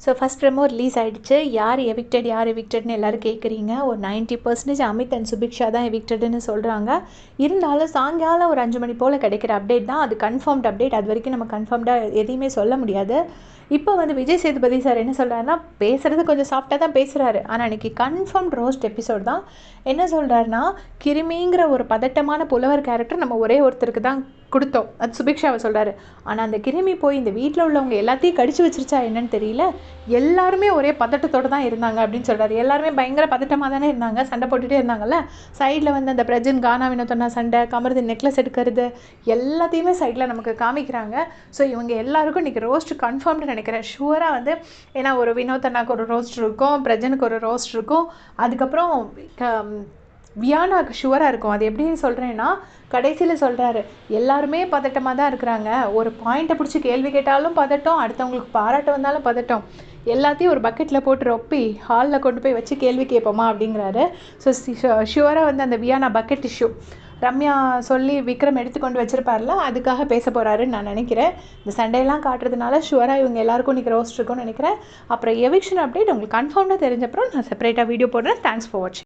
So first promo release ஆகிடுச்சு. யார் எவிக்டட்னு எல்லோரும் கேட்குறீங்க. ஒரு 90% அமித் அண்ட் சுபிக்ஷா தான் எவிக்டட்னு சொல்கிறாங்க. இருந்தாலும் சாயங்காலம் ஒரு 5 மணி போல் கிடைக்கிற அப்டேட் தான் அது. Confirmed update. அது வரைக்கும் நம்ம கன்ஃபார்ம்டாக எதையுமே சொல்ல முடியாது. இப்போ வந்து விஜய் சேதுபதி சார் என்ன சொல்கிறாருன்னா, பேசுகிறது கொஞ்சம் சாஃப்டாக தான் பேசுகிறாரு. ஆனால் அன்றைக்கி கன்ஃபார்ம்ட் ரோஸ்ட் எபிசோட் தான். என்ன சொல்கிறாருன்னா, கிருமிங்கிற ஒரு பதட்டமான புலவர் கேரக்டர் நம்ம ஒரே ஒருத்தருக்கு தான் கொடுத்தோம். அது சுபிக்ஷாவை சொல்கிறாரு. ஆனால் அந்த கிருமி போய் இந்த வீட்டில் உள்ளவங்க எல்லாத்தையும் கடிச்சு வச்சிருச்சா என்னன்னு தெரியல, எல்லாருமே ஒரே பதட்டத்தோடு தான் இருந்தாங்க அப்படின்னு சொல்கிறாரு. எல்லாருமே பயங்கர பதட்டமாக தானே இருந்தாங்க, சண்டை போட்டுகிட்டே இருந்தாங்கல்ல. சைடில் வந்து அந்த பிரஜன் கானா வினோத்தனா சண்டை, கமருதீன் நெக்லஸ் எடுக்கிறது, எல்லாத்தையுமே சைடில் நமக்கு காமிக்கிறாங்க. ஸோ இவங்க எல்லாருக்கும் இன்றைக்கி ரோஸ்ட் கன்ஃபார்ம்னு நினைக்கிறேன். ஷுவராக வந்து, ஏன்னா ஒரு வினோத்தனாக்கு ஒரு ரோஸ்ட் இருக்கும், பிரஜனுக்கு ஒரு ரோஸ்ட் இருக்கும், அதுக்கப்புறம் வியானாக்கு ஷுவராக இருக்கும். அது எப்படி சொல்கிறேன்னா, கடைசியில் சொல்கிறாரு, எல்லாருமே பதட்டமாக தான் இருக்கிறாங்க. ஒரு பாயிண்ட்டை பிடிச்சி கேள்வி கேட்டாலும் பதட்டம், அடுத்தவங்களுக்கு பாராட்ட வந்தாலும் பதட்டம். எல்லாத்தையும் ஒரு பக்கெட்டில் போட்டு ரொப்பி ஹாலில் கொண்டு போய் வச்சு கேள்வி கேட்போமா அப்படிங்கிறாரு. ஸோ ஷுவராக வந்து அந்த வியானா பக்கெட் இஷ்யூ ரம்யா சொல்லி விக்ரம் எடுத்துக்கொண்டு வச்சுருப்பார்ல, அதுக்காக பேச போகிறாருன்னு நான் நினைக்கிறேன். இந்த சண்டையெல்லாம் காட்டுறதுனால ஷுவராக இவங்க எல்லாருக்கும் இன்றைக்கி ரோஸ்ட் இருக்கும்னு நினைக்கிறேன். அப்புறம் எவிக்ஷன் அப்டேட் உங்களுக்கு கன்ஃபார்ம்டாக தெரிஞ்சப்பறம் நான் செப்பரேட்டாக வீடியோ போடுறேன். தேங்க்ஸ் ஃபார் வாட்சிங்.